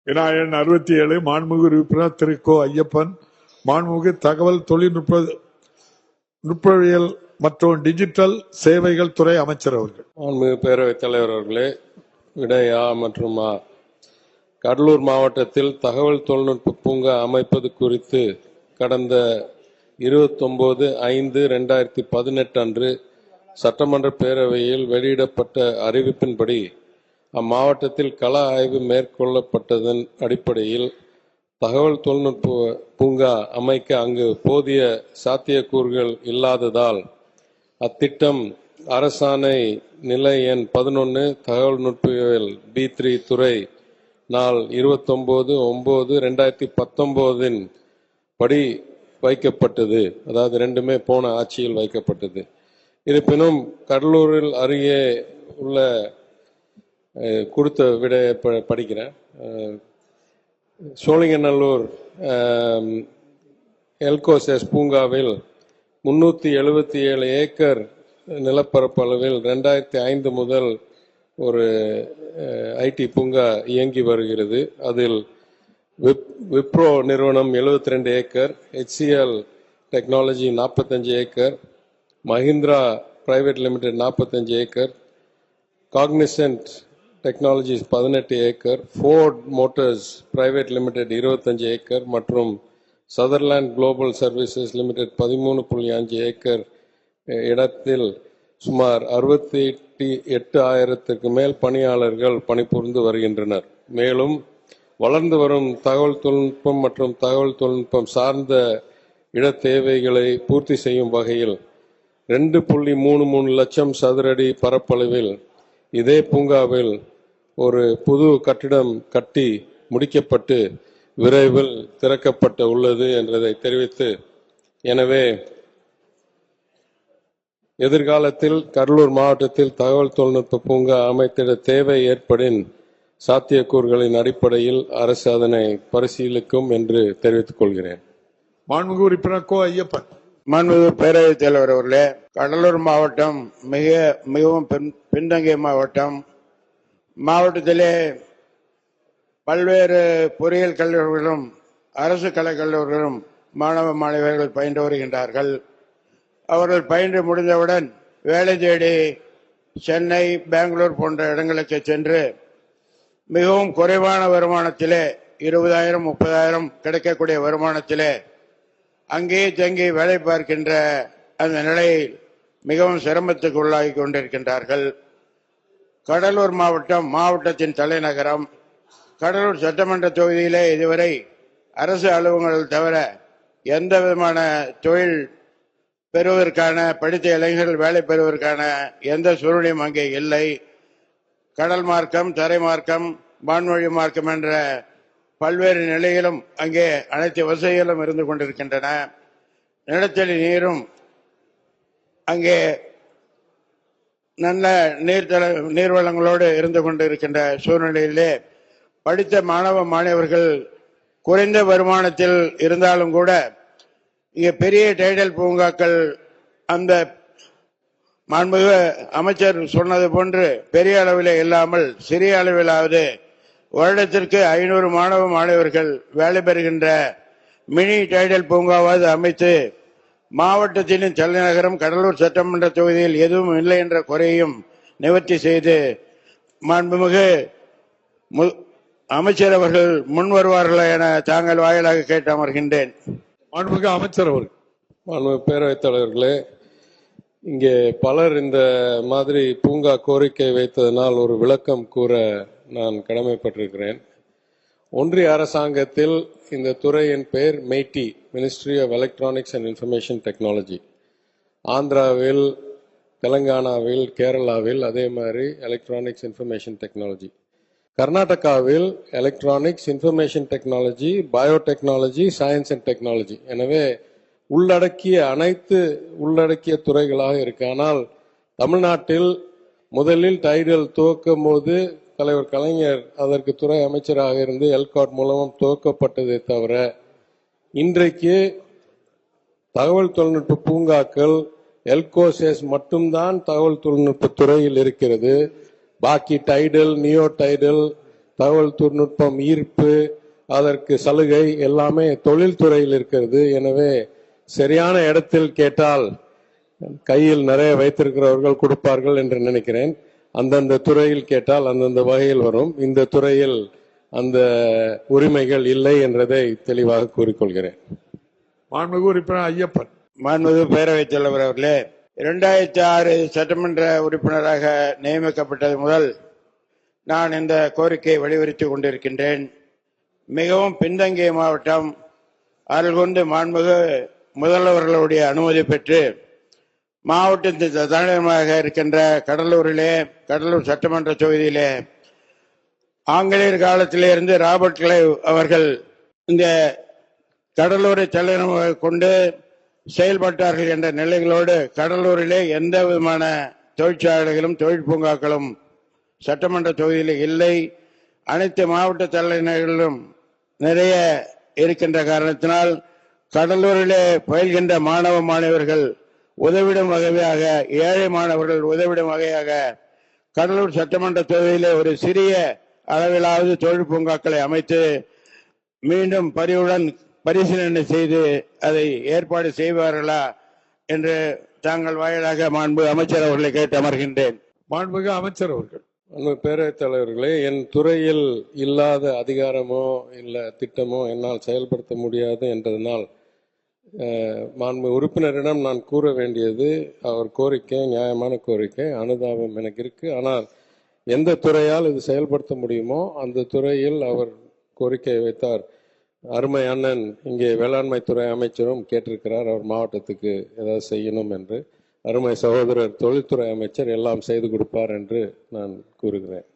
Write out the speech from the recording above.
விநாயகன் 67 மாண்புமிகு உறுப்பினர் திரு கோ ஐயப்பன், மாண்புமிகு தகவல் நுட்பவியல் மற்றும் டிஜிட்டல் சேவைகள் துறை அமைச்சர் அவர்கள். மாண்புமிகு பேரவைத் தலைவர் அவர்களே, விடையா மற்றும் கடலூர் மாவட்டத்தில் தகவல் தொழில்நுட்ப பூங்கா அமைப்பது குறித்து கடந்த 29/5/2018 அன்று சட்டமன்ற பேரவையில் வெளியிடப்பட்ட அறிவிப்பின்படி அம்மாவட்டத்தில் கள ஆய்வு மேற்கொள்ளப்பட்டதன் அடிப்படையில் தகவல் தொழில்நுட்ப பூங்கா அமைக்க அங்கு போதிய சாத்தியக்கூறுகள் இல்லாததால் அத்திட்டம் அரசாணை நிலை எண் 11 தகவல் நுட்பவியல் B3 துறை நாள் 29/9/2019 படி வைக்கப்பட்டது. அதாவது ரெண்டுமே போன ஆட்சியில் வைக்கப்பட்டது. இருப்பினும் கடலூரில் அருகே உள்ள கொடுத்த விடையை படிக்கிறேன். சோழிங்கநல்லூர் எல்கோசஸ் பூங்காவில் 377 ஏக்கர் நிலப்பரப்பளவில் 2005 முதல் ஒரு ஐடி பூங்கா இயங்கி வருகிறது. அதில் விப்ரோ நிறுவனம் 72 acre, HCL technology 45 acre, Mahindra private limited 45 acre, Cognizant technologies 18 acre, Ford motors private limited 25 acre மற்றும் Sutherland global services limited 13.5 acre இடத்தில் சுமார் 68,000க்கு மேல் பணியாளர்கள் பணிபுரிந்து வருகின்றனர். மேலும் வளர்ந்து வரும் தகவல் தொழில்நுட்பம் மற்றும் தகவல் தொழில்நுட்பம் சார்ந்த இட தேவைகளை பூர்த்தி செய்யும் வகையில் 2.33 லட்சம் சதுரடி பரப்பளவில் இதே பூங்காவில் ஒரு புது கட்டிடம் கட்டி முடிக்கப்பட்டு விரைவில் திறக்கப்பட்ட உள்ளது என்றதை தெரிவித்து, எனவே எதிர்காலத்தில் கடலூர் மாவட்டத்தில் தகவல் தொழில்நுட்ப பூங்கா அமைத்திட தேவை ஏற்படின் சாத்தியக்கூறுகளின் அடிப்படையில் அரசு அதனை பரிசீலிக்கும் என்று தெரிவித்துக் கொள்கிறேன். மாண்புமிகு உறுப்பினர் கோ ஐயப்பன். மாண்புமிகு பேரவைத் தலைவர் அவர்களே, கடலூர் மாவட்டம் மிகவும் பின்தங்கிய மாவட்டம். மாவட்டத்திலே பல்வேறு பொறியியல் கல்லூரிகளும் அரசு கலைக்கல்லூரிகளும் மாணவ மாணவியர்கள் பயின்று வருகின்றார்கள். அவர்கள் பயின்று முடிந்தவுடன் வேலை தேடி சென்னை, பெங்களூர் போன்ற இடங்களுக்கு சென்று மிகவும் குறைவான வருமானத்திலே 20,000 30,000 கிடைக்கக்கூடிய வருமானத்திலே அங்கேயே தங்கி வேலை பார்க்கின்ற அந்த நிலையில் மிகவும் சிரமத்துக்கு உள்ளாகி கொண்டிருக்கின்றார்கள். கடலூர் மாவட்டத்தின் தலைநகரம். கடலூர் சட்டமன்ற தொகுதியிலே இதுவரை அரசு அலுவலகங்கள் தவிர எந்த விதமான தொழில் பெறுவதற்கான படித்த இளைஞர்கள் வேலை பெறுவதற்கான எந்த சூழ்நிலையும் அங்கே இல்லை. கடல் மார்க்கம், தரை மார்க்கம், வான்வழி மார்க்கம் என்ற பல்வேறு நிலையிலும் அங்கே அனைத்து வசதிகளும் இருந்து கொண்டிருக்கின்றன. நிலத்தடி நீரும் அங்கே நல்ல நீர்வளங்களோடு இருந்து கொண்டிருக்கின்ற சூழ்நிலையிலே படித்த மாணவ மாணவர்கள் குறைந்த வருமானத்தில் இருந்தாலும் கூட இங்கே பெரிய டைடல் பூங்காக்கள் அந்த மாண்புமிகு அமைச்சர் சொன்னது போன்று பெரிய அளவில் இல்லாமல் சிறிய அளவிலாவது வருடத்திற்கு 500 மாணவ மாணவர்கள் வேலை பெறுகின்ற மினி டைடல் பூங்காவது அமைத்து மாவட்டத்தின் தலைநகரம் கடலூர் சட்டமன்ற தொகுதியில் எதுவும் இல்லை என்ற குறையும் நிவர்த்தி செய்து மாண்புமிகு அமைச்சர் அவர்கள் முன் வருவார்களா என தாங்கள் வாயிலாக கேட்டு அமர்கின்றேன். மாண்புமிகு அமைச்சர் அவர்கள். மாண்புமிகு பேரவைத் தலைவர்களே, இங்கே பலர் இந்த மாதிரி பூங்கா கோரிக்கை வைத்ததனால் ஒரு விளக்கம் கூற நான் கடமைப்பட்டிருக்கிறேன். ஒன்றிய அரசாங்கத்தில் இந்த துறையின் பெயர் MeitY, ministry of electronics and information technology. ஆந்திராவில், தெலங்கானாவில், கேரளாவில் அதே மாதிரி எலக்ட்ரானிக்ஸ் இன்ஃபர்மேஷன் டெக்னாலஜி. கர்நாடகாவில் electronics, information technology, biotechnology, science and technology. எனவே உள்ளடக்கிய துறைகளாக இருக்கு. ஆனால் தமிழ்நாட்டில் முதலில் டைடல் துவக்கும் போது தலைவர் கலைஞர் அதற்கு துறை அமைச்சராக இருந்து எல்காட் மூலமும் துவக்கப்பட்டதை தவிர இன்றைக்கு தகவல் தொழில்நுட்ப பூங்காக்கள் எல்கோசஸ் மட்டும்தான் தகவல் தொழில்நுட்ப துறையில் இருக்கிறது. பாக்கி டைடல், நியோ டைடல், தகவல் தொழில்நுட்பம் ஈர்ப்பு, அதற்கு சலுகை எல்லாமே தொழில்துறையில் இருக்கிறது. எனவே சரியான இடத்தில் கேட்டால் கையில் நிறைய வைத்திருக்கிறவர்கள் கொடுப்பார்கள் என்று நினைக்கிறேன். அந்தந்த துறையில் கேட்டால் அந்தந்த வகையில் வரும். இந்த துறையில் அந்த உரிமைகள் இல்லை என்றதை தெளிவாக கூறிக்கொள்கிறேன். மாண்புமிகு உறுப்பினர் ஐயப்பன். மாண்புமிகு பேரவைத் தலைவர் அவர்களே, 2006 சட்டமன்ற உறுப்பினராக நியமிக்கப்பட்டது முதல் நான் இந்த கோரிக்கையை வலியுறுத்திக் கொண்டிருக்கின்றேன். மிகவும் பின்தங்கிய மாவட்டம். அருள்கொண்டு மாண்புமிகு முதல்வர்களுடைய அனுமதி பெற்று மாவட்டத்தின் தலைநகரமாக இருக்கின்ற கடலூர் சட்டமன்ற தொகுதியிலே ஆங்கிலேயர் காலத்திலிருந்து ராபர்ட் கிளைவ் அவர்கள் இந்த கடலூரை தலைநகரமாக கொண்டு செயல்பட்டார்கள் என்ற நிலைகளோடு கடலூரிலே எந்த விதமான தொழிற்சாலைகளும் தொழில் பூங்காக்களும் சட்டமன்ற தொகுதியில் இல்லை. அனைத்து மாவட்ட தலைநகரிலும் நிறைய இருக்கின்ற காரணத்தினால் கடலூரிலே பயில்கின்ற மாணவர்கள் உதவிடும் வகையாக, ஏழை மாணவர்கள் உதவிடும் வகையாக கடலூர் சட்டமன்ற தொகுதியிலே ஒரு சிறிய அளவிலாவது தொழில் பூங்காக்களை அமைத்து மீண்டும் பரிசீலனை செய்து அதை ஏற்பாடு செய்வார்களா என்று தாங்கள் வாயிலாக மாண்பு அமைச்சர் அவர்களை கேட்டு அமர்கின்றேன். மாண்புமிகு அமைச்சர் அவர்கள். பேரவைத் தலைவர்களே, என் துறையில் இல்லாத அதிகாரமோ இல்ல திட்டமோ என்னால் செயல்படுத்த முடியாது என்றதனால் மாண்பு உறுப்பினரிடம் நான் கூற வேண்டியது, அவர் கோரிக்கை நியாயமான கோரிக்கை, அனுதாபம் எனக்கு இருக்கு. ஆனால் எந்த துறையால் இது செயல்படுத்த முடியுமோ அந்த துறையில் அவர் கோரிக்கை வைத்தார். அருமை அண்ணன் இங்கே வேளாண்மை துறை அமைச்சரும் கேட்டிருக்கிறார், அவர் மாவட்டத்துக்கு ஏதாவது செய்யணும் என்று. அருமை சகோதரர் தொழில்துறை அமைச்சர் எல்லாம் செய்து கொடுப்பார் என்று நான் கூறுகிறேன்.